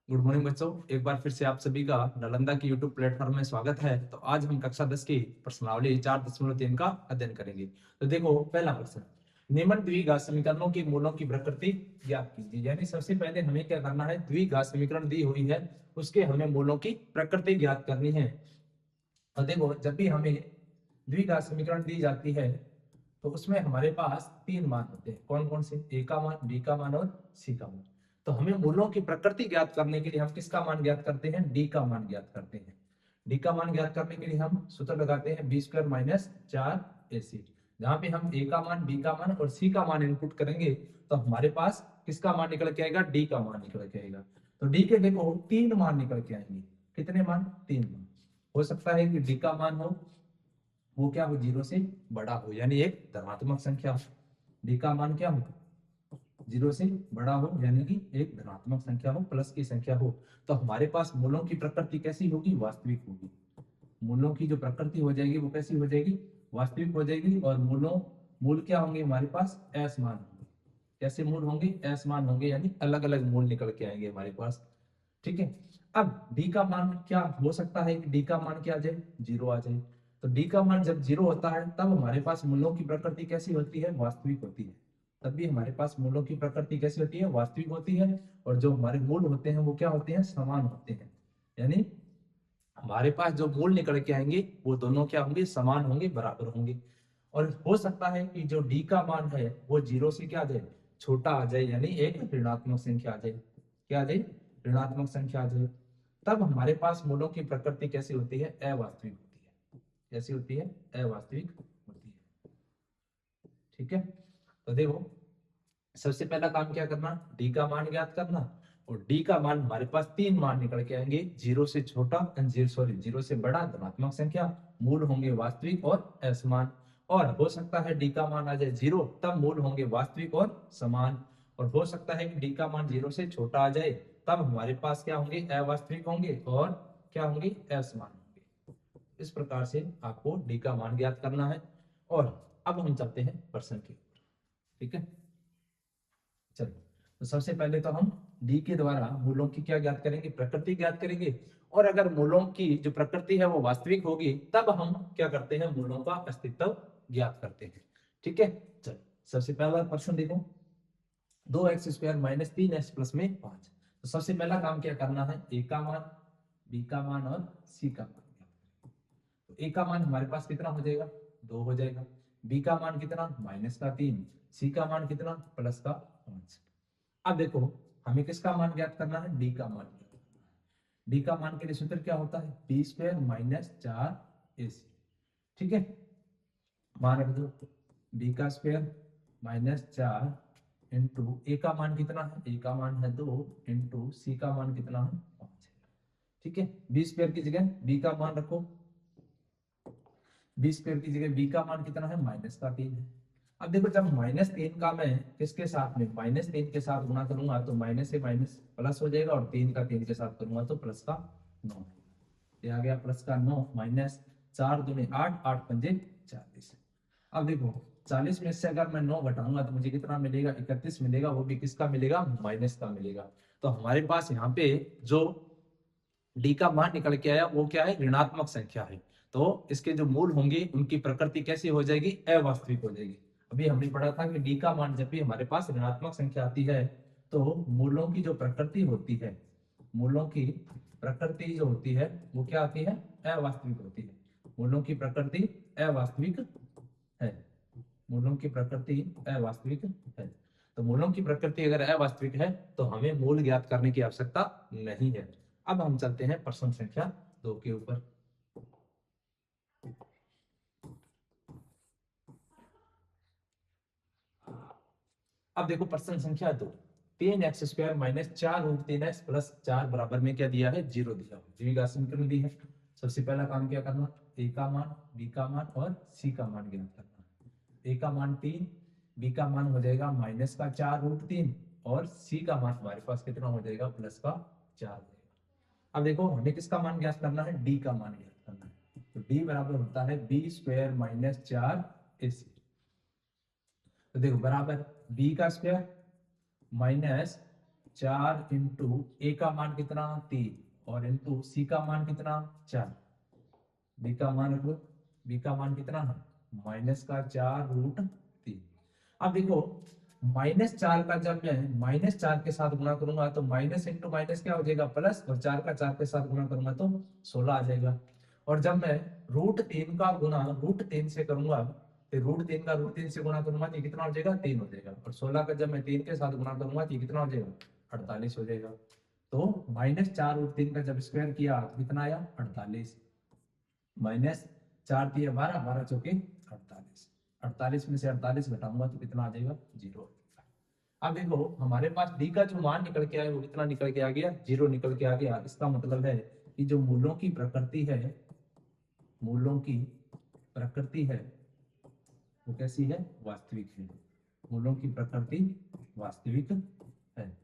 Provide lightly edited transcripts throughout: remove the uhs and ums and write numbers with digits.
Good morning बच्चों, एक बार फिर से आप सभी का नालंदा की यूट्यूब प्लेटफॉर्म में स्वागत है। तो आज हम कक्षा 10 की प्रश्नावली 4.3 का अध्ययन करेंगे। तो देखो, पहला प्रश्न, निम्न द्विघात समीकरणों के मूलों की प्रकृति ज्ञात कीजिए। यानी सबसे पहले हमें क्या करना है, द्विघात समीकरण दी हुई है, उसके हमें मूलों की प्रकृति ज्ञात करनी है। और देखो, जब भी हमें द्विघात समीकरण दी जाती है तो उसमें हमारे पास तीन मान होते हैं। कौन कौन से? ए का मान, बी का मान और सी का मान। तो हमें मूलों की प्रकृति ज्ञात करने के लिए हम किसका मान ज्ञात करते हैं? डी का मान ज्ञात करते हैं। डी का मान ज्ञात करने के लिए हम सूत्र लगाते हैं बी स्क्वायर माइनस 4ac। जहां पे हम ए का मान, बी का मान और सी का मान इनपुट करेंगे तो हमारे पास किसका मान निकल के आएगा? डी का मान निकल के आएगा। तो डी के देखो तीन मान निकल के आएंगे। कितने मान? तीन मान। हो सकता है कि डी का मान हो वो क्या हो? 0 से बड़ा हो, यानी एक धनात्मक संख्या हो। डी का मान क्या हो? 0 से बड़ा हो, यानी कि एक धनात्मक संख्या हो, प्लस की संख्या हो। तो हमारे पास मूलों की प्रकृति कैसी होगी? वास्तविक होगी। मूलों की जो प्रकृति हो जाएगी वो कैसी हो जाएगी? वास्तविक हो जाएगी। और मूल क्या होंगे हमारे पास? असमान होंगे। कैसे मूल होंगे? असमान होंगे, यानी अलग अलग मूल निकल के आएंगे हमारे पास। ठीक है। अब डी का मान क्या हो सकता है कि डी का मान क्या आ जाए? 0 आ जाए। तो डी का मान जब 0 होता है तब हमारे पास मूलों की प्रकृति कैसी होती है? वास्तविक होती है। तब भी हमारे पास मूलों की प्रकृति कैसी होती है? वास्तविक होती है। और जो हमारे मूल होते हैं वो क्या होते हैं? समान होते हैं। यानी हमारे पास जो मूल निकल के आएंगे वो दोनों क्या होंगे? समान होंगे, बराबर होंगे। और हो सकता है कि जो डी का मान है वो 0 से क्या आ जाए? छोटा आ जाए, यानी एक ऋणात्मक संख्या आ जाए। क्या आ जाए? ऋणात्मक संख्या आ जाए। तब हमारे पास मूलों की प्रकृति कैसी होती है? अवास्तविक होती है। कैसी होती है? अवास्तविक होती है। ठीक है। तो देखो, सबसे पहला काम क्या करना? डी का मान ज्ञात करना। और डी का मान हमारे पास तीन मान निकल के आएंगे। 0 से छोटा, सॉरी 0 से बड़ा धनात्मक संख्या, मूल होंगे वास्तविक और असमान। और हो सकता है डी का मान आ जाए 0, तब मूल होंगे वास्तविक और समान। और हो सकता है कि डी का मान 0 से छोटा आ जाए, तब हमारे पास क्या होंगे? अवास्तविक होंगे और क्या होंगे? असमान होंगे। इस प्रकार से आपको डी का मान ज्ञात करना है। और अब हम चलते हैं प्रश्न के ऊपर। ठीक है, चलो। तो सबसे पहले तो हम डी के द्वारा मूलों की क्या ज्ञात करेंगे? प्रकृति ज्ञात करेंगे। और अगर मूलों की जो प्रकृति है वो वास्तविक होगी तब हम क्या करते हैं? मूलों का अस्तित्व ज्ञात करते हैं। ठीक है, चलो। सबसे पहला प्रश्न देखो, 2x² माइनस 3x प्लस में 5। तो सबसे पहला काम क्या करना है? ए का मान, बी का मान और सी का मान। तो ए का मान हमारे पास कितना हो जाएगा? 2 हो जाएगा। बी का मान कितना? -3। सी का मान कितना? +5। अब देखो, हमें किसका मान ज्ञात करना है? डी का मान ज्ञात करना है। डी का मान के लिए सूत्र क्या होता है? b² minus 4ac। ठीक है, मान रख दो। बी का स्क्वायर माइनस 4 इंटू ए का मान कितना है? ए का मान है 2 इंटू सी का मान कितना है? 5। ठीक है, बी स्क्वायर की जगह बी का मान रखो। बी स्क्वायर की जगह बी का मान कितना है? -3 है। अब देखो, जब -3 का मैं किसके साथ में -3 के साथ गुणा करूंगा तो माइनस से माइनस प्लस हो जाएगा, और 3 का 3 के साथ करूंगा तो प्लस का 9। ये आ गया प्लस का 9, माइनस 4 दूनी 8, 8 पंजे 40। अब देखो, 40 में से अगर मैं 9 घटाऊंगा तो मुझे कितना मिलेगा? 31 मिलेगा। वो भी किसका मिलेगा? माइनस का मिलेगा। तो हमारे पास यहाँ पे जो डी का मान निकल के आया वो क्या है? ऋणात्मक संख्या है। तो इसके जो मूल होंगे उनकी प्रकृति कैसी हो जाएगी? अवास्तविक हो जाएगी। अभी हमने पढ़ा था कि डी का मान जब भी हमारे पास ऋणात्मक संख्या आती है तो मूलों की जो प्रकृति होती है, मूलों की प्रकृति जो होती है वो क्या आती है? अवास्तविक होती है। मूलों की प्रकृति अवास्तविक है। मूलों की प्रकृति अवास्तविक है। तो मूलों की प्रकृति अगर अवास्तविक है तो हमें मूल ज्ञात करने की आवश्यकता नहीं है। अब हम चलते हैं प्रश्न संख्या 2 के ऊपर। अब देखो प्रश्न संख्या 2, 3x² माइनस 4√3x प्लस 4 बराबर में क्या दिया है? 0 दिया है। द्विघात समीकरण दी है। सबसे पहला काम क्या करना? ए का मान, बी का मान और सी का मान ज्ञात करना। ए का मान 3, बी का मान हो जाएगा -4√3 और सी का मान हमारे पास कितना हो जाएगा? +4 हो जाएगा। अब देखो, हमें किसका मान ज्ञात करना है? डी का मान ज्ञात करना है। तो डी बराबर होता है b² माइनस 4ac। तो देखो, बराबर बी का स्क्वायर माइनस 4 इंटू ए का मान कितना 3 और इंटू सी का मान कितना 4, बी का मान रखो, बी का मान कितना है -4√3। अब देखो -4 का जब मैं -4 के साथ गुणा करूंगा तो माइनस इंटू माइनस क्या हो जाएगा प्लस, और 4 का 4 के साथ गुणा करूंगा तो 16 आ जाएगा। और जब मैं √3 का गुणा √3 से करूंगा तो √3 का √3 से गुणा करूंगा तो ये कितना हो जाएगा 3 हो जाएगा, और 16 का जब मैं 3 के साथ गुणा करूंगा तो ये कितना हो जाएगा 48 हो जाएगा। तो -4√3 का जब स्क्वायर किया तो कितना आया 48, -4 दिया 12, 12 चौके 48, 48 में से 48 घटाऊंगा तो कितना आ जाएगा 0। अब देखो हमारे पास डी का जो मान निकल के आया वो कितना निकल के आ गया 0 निकल के आ गया। इसका मतलब है कि जो मूलों की प्रकृति है, मूलों की प्रकृति है वो कैसी है वास्तविक है। मूलों की प्रकृति वास्तविक है,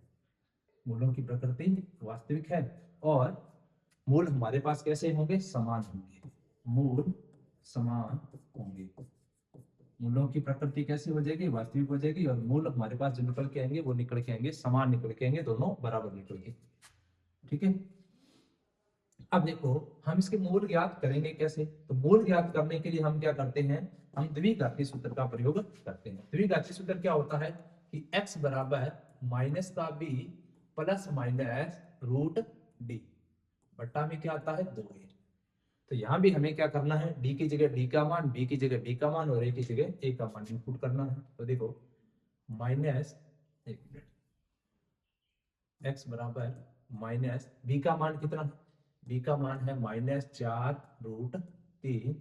मूलों की प्रकृति वास्तविक है। और मूल हमारे पास कैसे होंगे समान होंगे, मूल समान होंगे। मूलों की प्रकृति कैसी हो जाएगी वास्तविक हो जाएगी, और मूल हमारे पास जो निकल के आएंगे वो निकल के आएंगे समान निकल के आएंगे, दोनों बराबर निकल के। ठीक है, अब देखो हम इसके मूल ज्ञात करेंगे कैसे। तो मूल ज्ञात करने के लिए हम क्या करते हैं, हम द्विघाती सूत्र का प्रयोग करते हैं। द्विघाती सूत्र क्या होता है कि x बराबर माइनस का b plus minus root D बट्टा में क्या आता है 2a। तो यहाँ भी हमें क्या करना है, d की जगह d का मान, b की जगह b का मान और a की जगह a का मान इनपुट करना है। तो देखो माइनस x बराबर माइनस b का मान कितना, b का मान है -4√3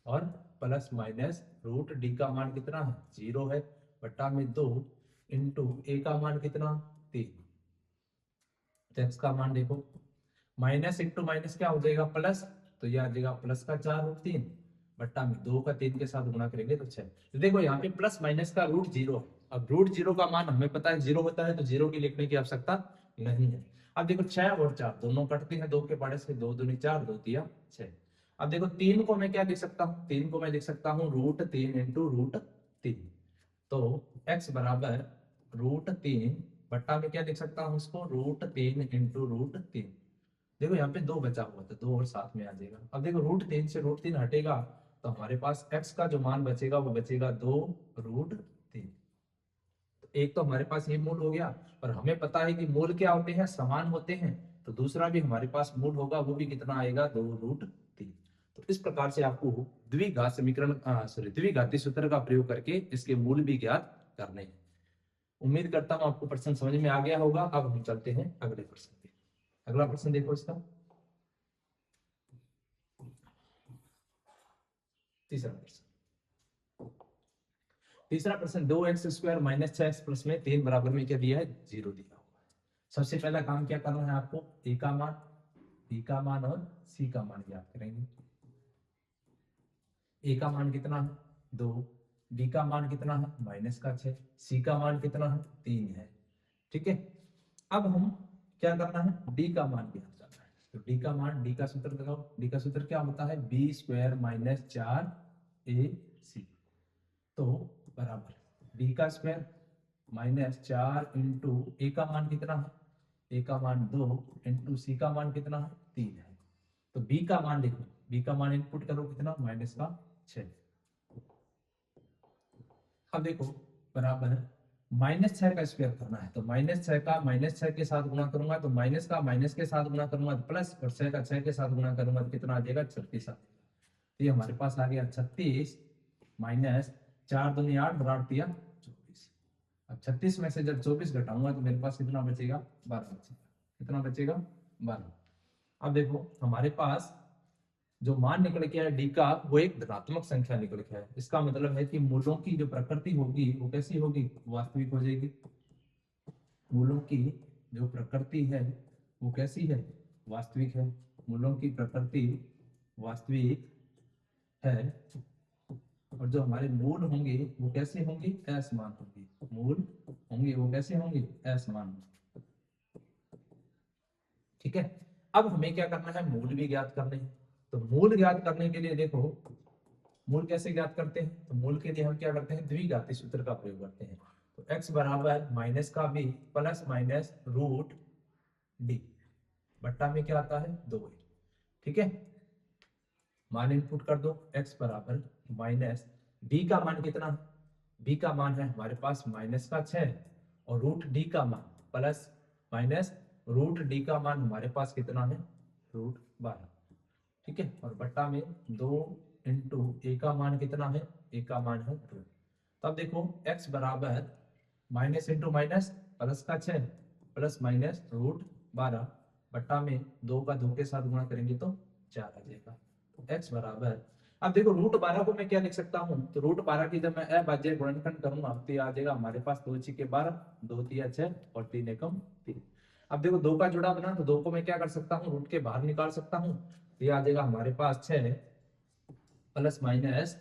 और प्लस माइनस रूट डी का मान कितना है 0 है, बट्टा में 2 इंटू ए का मान कितना 3। तो x का मान देखो माइनस इंटू माइनस क्या हो जाएगा प्लस, तो यह आ जाएगा प्लस का 4√3 बट्टा में 2 का 3 के साथ गुणा करेंगे तो 6। तो देखो यहाँ पे प्लस माइनस का √0, अब √0 का मान हमें पता है 0 होता है तो 0 की लिखने की आवश्यकता नहीं है। अब देखो 6 और 4 दोनों कटते हैं, 2 के पाड़े से 2 दूनी 4, 2 तिया 6। अब देखो 3 को मैं क्या लिख सकता हूँ, 3 को मैं लिख सकता हूँ √3 इंटू √3। तो x बराबर √3 बट्टा में क्या लिख सकता हूँ इसको √3 इंटू √3। देखो यहाँ पे 2 बचा हुआ था, 2 और साथ में आ जाएगा। अब देखो √3 से √3 हटेगा तो हमारे पास x का जो मान बचेगा वो बचेगा 2√3। तो एक तो हमारे पास ये मूल हो गया, और हमें पता है कि मूल क्या होते हैं समान होते हैं, तो दूसरा भी हमारे पास मूल होगा वो भी कितना आएगा 2√3। तो इस प्रकार से आपको द्विघात समीकरण द्विघाती सूत्र का प्रयोग करके इसके मूल भी ज्ञात करने हैं। उम्मीद करता हूं आपको प्रश्न समझ में आ गया होगा। अब हम चलते हैं अगले प्रश्न पे। अगला प्रश्न देखो इसका तीसरा प्रश्न। तीसरा प्रश्न 2x² माइनस 6x प्लस में 3 बराबर में क्या दिया है 0 दिया हुआ है। सबसे पहला काम क्या करना है आपको, a का मान, b का मान और c का मान ज्ञात करेंगे। a का मान कितना है 2, b का मान कितना है -6, c का मान कितना है 3 है। ठीक है, अब हम क्या करना है d का मान ज्ञात करना है। तो d का मान, d का सूत्र लगाओ, d का सूत्र क्या होता है b² माइनस 4ac। तो बराबर b का स्क्वायर -4 इंटू ए का मान कितना है, ए का मान 2 इंटू सी का मान कितना है 3 है। तो b का मान देखो, b का मान इनपुट करो कितना -6। अब देखो बराबर -6 का स्क्वायर करना है, तो -6 का -6 के साथ गुणा करूंगा तो माइनस का माइनस के साथ गुणा करूंगा तो प्लस, और 6 का 6 के साथ गुणा करूंगा तो कितना आ जाएगा 36 आ जाएगा। तो ये हमारे पास आ गया 36 माइनस 4 दूनी 8 और 8 दिया 24। अब 36 में से जब 24 घटाऊंगा तो मेरे पास कितना बचेगा 12 बचेगा। कितना बचेगा 12। अब देखो हमारे पास जो मान निकल के आया डी का वो एक धनात्मक संख्या निकल के आया। इसका मतलब है कि मूलों की जो प्रकृति होगी वो कैसी होगी वास्तविक हो जाएगी। मूलों की जो प्रकृति है वो कैसी है वास्तविक है। मूलों की प्रकृति वास्तविक है, और जो हमारे मूल होंगे वो कैसे होंगे असमान होंगे। मूल होंगे वो कैसे होंगे असमान होंगे। ठीक है, अब हमें क्या करना है मूल भी ज्ञात करने हैं। तो मूल ज्ञात करने के लिए देखो मूल कैसे ज्ञात करते हैं, तो मूल के लिए हम क्या करते हैं द्विघाती सूत्र का प्रयोग करते हैं। तो x बराबर माइनस का B plus minus root D बट्टा में क्या आता है 2a। ठीक है, मान इनपुट कर दो, x बराबर माइनस b का मान कितना है, b का मान है हमारे पास माइनस का 6 और रूट d का मान प्लस माइनस रूट d का मान हमारे पास कितना है रूट 12। ठीक है, और बट्टा में 2 इंटू a का मान कितना है, a का मान है 2। तब देखो x बराबर माइनस इंटू माइनस प्लस का 6 प्लस माइनस रूट 12 बट्टा में 2 का 2 के साथ गुणा करेंगे तो 4 आ जाएगा। तो x बराबर, अब देखो रूट 12 को मैं क्या लिख सकता हूँ, तो रूट 12 की जब मैं अभाज्य गुणनखंड करूंगा तो ये आ जाएगा हमारे पास 2 6 12 2 3 6 और 3 एकम 3। अब देखो 2 का जुड़ा बना तो 2 को मैं क्या कर सकता हूँ रूट के बाहर निकाल सकता हूँ, तो ये आ जाएगा हमारे पास 6 प्लस माइनस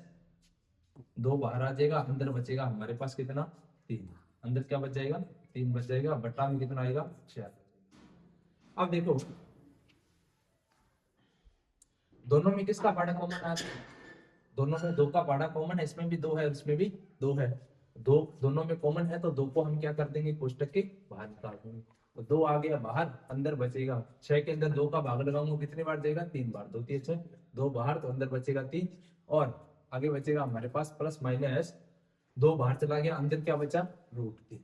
2 बाहर आ जाएगा, अंदर बचेगा हमारे पास कितना 3, अंदर क्या बच जाएगा 3 बच जाएगा, बट्टा में कितना आएगा 4। अब देखो दोनों में किसका पाड़ा कॉमन आता है, दोनों में 2 का पाड़ा कॉमन है, इसमें भी 2 है इसमें भी 2 है, दो दोनों में कॉमन है तो 2 को हम क्या कर देंगे कोष्टक के बाहर निकाल देंगे, तो 2 आ गया बाहर, अंदर बचेगा 6 के अंदर 2 का भाग लगाऊंगा कितनी बार जाएगा 3 बार, 2 3 6 2 बाहर तो अंदर बचेगा 3 और आगे बचेगा हमारे पास प्लस माइनस 2 बाहर चला गया, अंदर क्या बचा रूट 3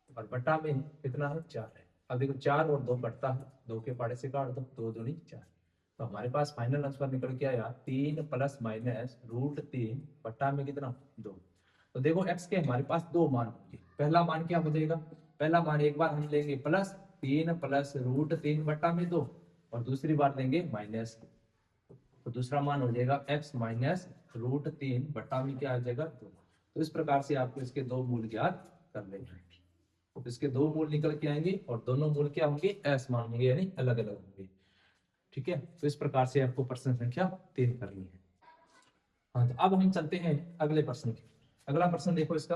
और बट्टा में कितना है 4 है। अब देखो 4 और 2 कटता है, 2 के पाड़े से काट दो, 2 दूनी 4, तो हमारे पास फाइनल आंसर निकल के आया 3 प्लस माइनस रूट 3 बट्टा में कितना 2। तो देखो x के हमारे पास 2 मान होंगे, पहला मान क्या हो जाएगा, पहला मान एक बार हम लेंगे प्लस 3 प्लस रूट 3 बट्टा में 2 और दूसरी बार लेंगे माइनस, तो दूसरा मान हो जाएगा x माइनस रूट 3 बट्टा में क्या आ जाएगा 2। तो इस प्रकार से आपको इसके दो मूल ज्ञात कर लेना है, तो इसके दो मूल निकल के आएंगे और दोनों मूल क्या होंगे s मान होंगे यानी अलग अलग होंगे। ठीक है, तो इस प्रकार से आपको प्रश्न संख्या 3 करनी है। हाँ, तो अब हम चलते हैं अगले प्रश्न की। अगला प्रश्न देखो इसका,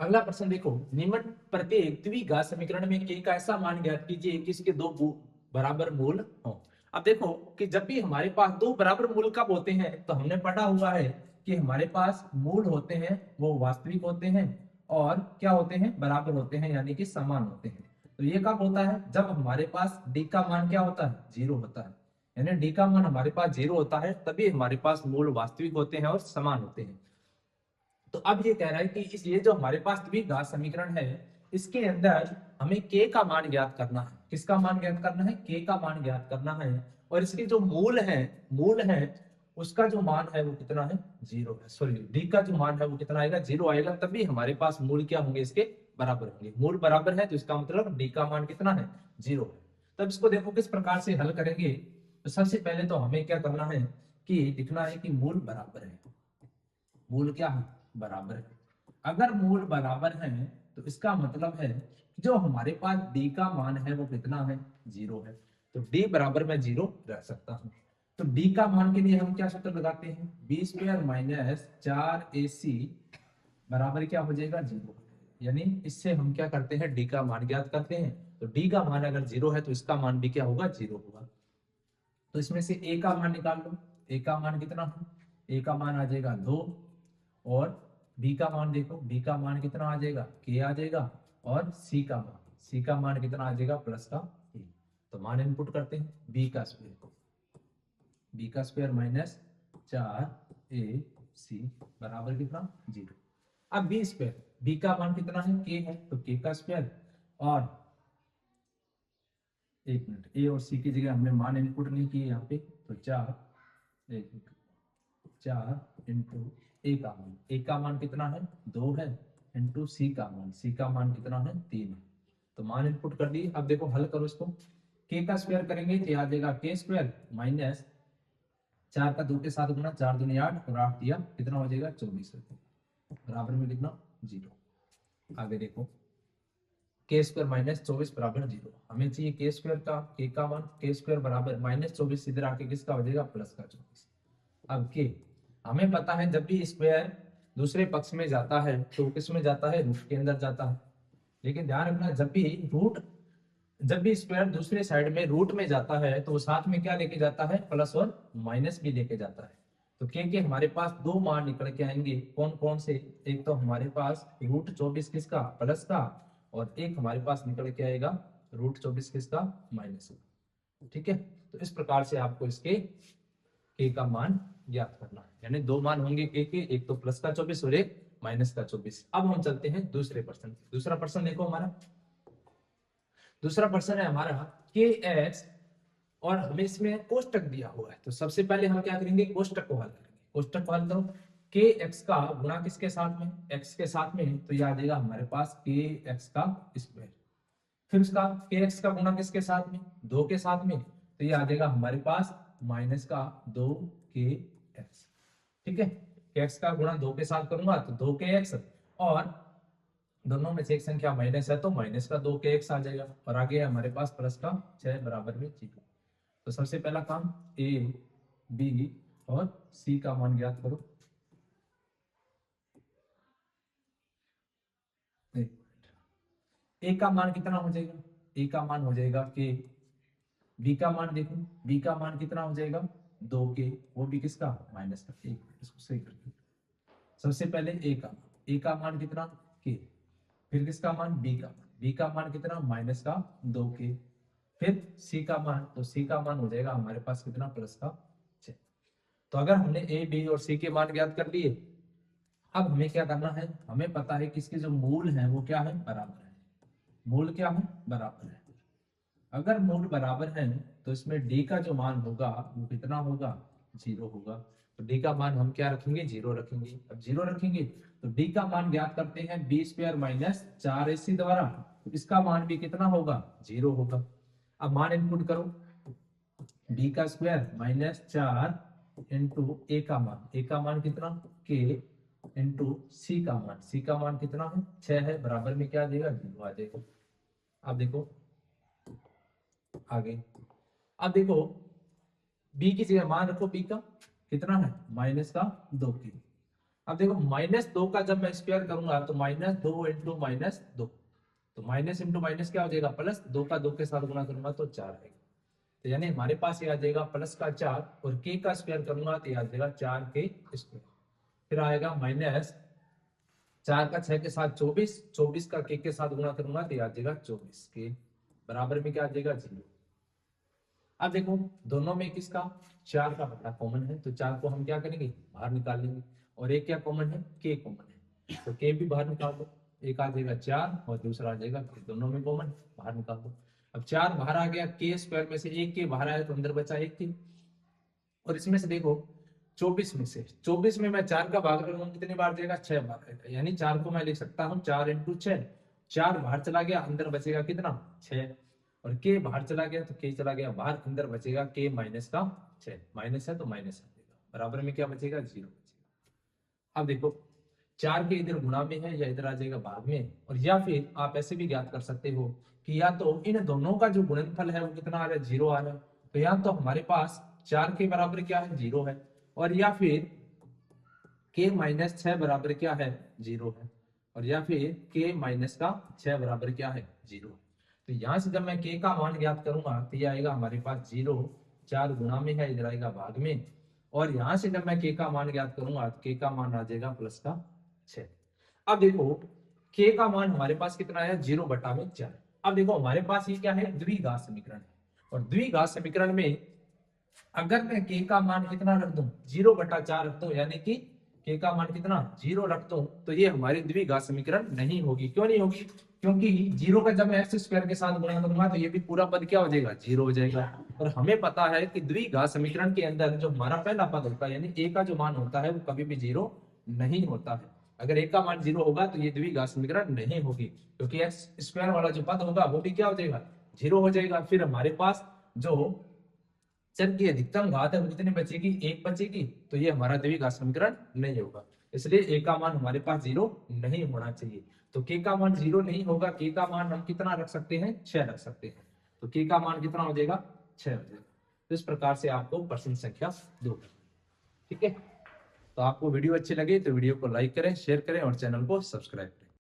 अगला प्रश्न देखो, निम्न प्रत्येक द्विघात समीकरण में k का ऐसा मान ज्ञात कीजिए कि इसके दो बराबर मूल हो। अब देखो कि जब भी हमारे पास दो बराबर मूल कब होते हैं, तो हमने पढ़ा हुआ है कि हमारे पास मूल होते हैं वो वास्तविक होते हैं और क्या होते हैं बराबर होते हैं यानी कि समान होते हैं। तो ये कब होता है, जब हमारे पास d का मान क्या होता है 0 होता है, यानी d का मान हमारे पास 0 होता है तभी हमारे पास मूल वास्तविक होते हैं और समान होते हैं। तो अब ये कह रहा है कि इस ये जो हमारे पास द्विघात समीकरण है इसके अंदर हमें k का मान ज्ञात करना है, किसका मान ज्ञात करना है k का मान ज्ञात करना है, और इसके जो मूल है उसका जो मान है वो कितना है 0 है, सॉरी d का जो मान है वो कितना आएगा 0 आएगा, तभी हमारे पास मूल क्या होंगे इसके बराबर होंगे। मूल बराबर है तो इसका मतलब d का मान कितना है 0 है। तब इसको देखो किस प्रकार से हल करेंगे, तो सबसे पहले तो हमें क्या करना है कि लिखना है कि मूल बराबर है, मूल क्या है बराबर है। अगर मूल बराबर है तो इसका मतलब है जो हमारे पास d का मान है वो कितना है 0 है, तो d बराबर मैं 0 रख सकता हूँ। तो d का मान के लिए हम क्या सूत्र लगाते हैं, बी स्क्वायर माइनस 4ac बराबर क्या हो जाएगा 0, यानी इससे हम क्या करते हैं d का मान ज्ञात करते हैं। तो d का मान अगर 0 है तो इसका मान भी क्या होगा 0 होगा। तो इसमें से a का मान निकाल लो, a का मान कितना है, a का मान आ जाएगा 2 और b का मान देखो, b का मान कितना आ जाएगा k आ जाएगा, और c का मान कितना आ जाएगा प्लस का a। तो मान इनपुट करते हैं b का स्क्वायर माइनस 4ac बराबर कितना 0। अब b स्क्वायर, b का मान कितना है k है तो k का स्क्वायर, और एक मिनट a और c की जगह हमने मान इनपुट नहीं किए यहाँ पे, तो 4 इंटू ए का मान कितना है 2 है, इंटू सी का मान कितना है 3 है। तो मान इनपुट कर दिए। अब देखो हल करो इसको, के का स्क्वायर करेंगे तो आ जाएगा के स्क्वायर माइनस 4 का 2 के साथ गुना, 4 दूनी 8 और 8 दिया कितना हो जाएगा 24 बराबर में कितना 0। आगे देखो के स्क्वायर माइनस 24 बराबर 0, हमें चाहिए के स्क्वायर का, के का मान के स्क्वायर बराबर माइनस 24 इधर आके किसका हो जाएगा प्लस का 24। अब के हमें पता है जब भी स्क्वायर दूसरे पक्ष में जाता है तो किस में जाता है रूट के अंदर जाता है, लेकिन ध्यान रखना जब भी रूट जब भी स्क्वायर दूसरे साइड में रूट में जाता है तो वो साथ में क्या लेके जाता है, प्लस और माइनस भी लेके जाता है। तो के हमारे पास दो मान निकल के आएंगे, कौन कौन से, एक तो हमारे पास रूट 24 किसका, प्लस का, और एक हमारे पास निकल के आएगा रूट 24 किसका, माइनस का। ठीक है, तो इस प्रकार से आपको इसके के का मान ज्ञात करना है, यानी दो मान होंगे के, एक तो प्लस का 24 और एक माइनस का 24। अब हम चलते हैं दूसरे प्रश्न। दूसरा प्रश्न देखो हमारा, दूसरा प्रश्न है हमारा के एक्स, और हमें इसमें कोष्टक दिया हुआ है। तो सबसे पहले हम क्या करेंगे, कोष्टक को हल करेंगे। कोष्टक को हल करो, के एक्स का गुणा किसके साथ में, एक्स के साथ में, तो यह आ जाएगा हमारे पास के एक्स का स्क्वायर। फिर उसका के एक्स का गुणा किसके साथ में, दो के साथ में, तो यह आ जाएगा हमारे पास माइनस का दो के एक्स। ठीक है, के एक्स का गुणा दो के साथ करूंगा तो दो के एक्स, और दोनों में से एक संख्या माइनस है तो माइनस का दो के एक्स आ जाएगा, और आगे है हमारे पास प्लस का 6 बराबर में 0। तो सबसे पहला काम ए बी और सी का मान ज्ञात करो। ए का मान कितना हो जाएगा, ए का मान हो जाएगा के, बी का मान देखो, बी का मान कितना हो जाएगा, दो के, वो भी किसका, माइनस का। एक इसको सही करके, सबसे पहले ए का मान कितना, के, फिर किसका मान, बी का मान, बी का मान कितना, माइनस का दो के, फिर सी का मान, तो सी का मान हो जाएगा हमारे पास कितना, प्लस का 6। तो अगर हमने ए बी और सी के मान ज्ञात कर लिए, अब हमें क्या करना है, हमें पता है कि इसके जो मूल है वो क्या है, बराबर है। मूल क्या है, बराबर है। अगर मूल बराबर है तो इसमें डी का जो मान होगा वो कितना होगा, 0 होगा। तो डी का मान हम क्या रखेंगे, 0 रखेंगे। अब 0 रखेंगे तो डी का मान ज्ञात करते हैं बी स्क्वायर माइनस 4ac द्वारा, तो इसका मान भी कितना होगा, 0 होगा। अब मान इनपुट करो, बी का स्क्वायर माइनस 4 इंटू ए का मान, ए का मान कितना, के, इंटू सी का मान, सी का मान कितना है, 6 है, बराबर में क्या आ जाएगा, 0 आ जाएगा। अब देखो आगे, अब देखो बी की जगह मान रखो, बी का कितना है, माइनस का 2 की। अब देखो -2 का जब मैं स्क्वायर करूंगा तो -2 इंटू -2, तो माइनस इंटू माइनस क्या हो जाएगा, प्लस, 2 का 2 के साथ गुणा करूंगा तो 4 आएगा। तो यानी हमारे पास ये आ जाएगा प्लस का 4, और के का स्क्वायर करूंगा तो ये आ जाएगा 4 के स्क्वायर। फिर आएगा माइनस 4 का 6 के साथ 24, 24 का के साथ गुणा करूंगा तो ये आ जाएगा 24 के, बराबर में क्या आ जाएगा, 0। अब देखो दोनों में किसका, 4 का बदला कॉमन है, तो 4 को हम क्या करेंगे, बाहर निकाल लेंगे। और एक क्या कॉमन है, के कॉमन है, तो के भी बाहर निकाल दो। एक आ जाएगा 4 और दूसरा आ जाएगा के, दोनों में कॉमन, बाहर निकाल दो। अब 4 बाहर आ गया, के स्क्वायर में से एक के बाहर आया तो अंदर बचा एक के। और इसमें से देखो 24 में से, 24 में मैं 4 का भाग करूंगा कितनी बार जाएगा, 6 बार आएगा। यानी 4 को मैं लिख सकता हूँ 4 इंटू 6, 4 बाहर चला गया, अंदर बचेगा कितना, 6। और के बाहर चला गया तो के चला गया बाहर, अंदर बचेगा के माइनस का 6, माइनस है तो माइनस आ जाएगा, बराबर में क्या बचेगा, 0 बचेगा। अब देखो 4 के इधर गुणा में है या इधर आ जाएगा भाग में, और या फिर आप ऐसे भी ज्ञात कर सकते हो कि या तो इन दोनों का जो गुणनफल है वो कितना आ रहा है, 0 आ रहा है। तो या तो हमारे पास 4 के बराबर क्या है, 0 है, और या फिर के माइनस 6 बराबर क्या है, 0 है, और या फिर के माइनस का 6 बराबर क्या है, 0 है। तो यहां से जब मैं के का मान ज्ञात करूंगा तो ये आएगा हमारे पास 0, 4 गुणा में है, इधर आएगा भाग में, और यहां से जब मैं के का मान ज्ञात करूंगा तो के का मान आ जाएगा प्लस का 6। अब देखो के का मान हमारे पास कितना है, 0/4। अब देखो हमारे पास ये क्या है, द्विघात समीकरण है, और द्विघात समीकरण में अगर मैं के का मान कितना रख दूं, 0/4 रख दूं, यानी कि के का मान कितना, 0 रख दूं, तो ये हमारी द्विघात समीकरण नहीं होगी। क्यों नहीं होगी, क्योंकि 0 का जब मैं एक्स स्क्वायर के साथ गुणा करूंगा तो ये भी पूरा पद क्या हो जाएगा, 0 हो जाएगा। और हमें पता है कि द्विघात समीकरण के अंदर जो हमारा पहला पद होता है, यानी ए का जो मान होता है वो कभी भी 0 नहीं होता है। अगर ए का मान 0 होगा तो ये द्विघात समीकरण नहीं होगी, क्योंकि एक्स स्क्वायर वाला जो पद होगा वो भी क्या हो जाएगा, 0 हो जाएगा। फिर हमारे पास जो चर की अधिकतम घात है वो कितनी बचेगी, 1 बचेगी, तो ये हमारा द्विघात समीकरण नहीं होगा। इसलिए ए का मान हमारे पास 0 नहीं होना चाहिए। तो के का मान 0 नहीं होगा, के का मान हम कितना रख सकते हैं, 6 रख सकते हैं। तो के का मान कितना हो जाएगा, 6 हो जाएगा। तो इस प्रकार से आपको प्रश्न संख्या 2, ठीक है। तो आपको वीडियो अच्छी लगे तो वीडियो को लाइक करें, शेयर करें और चैनल को सब्सक्राइब करें।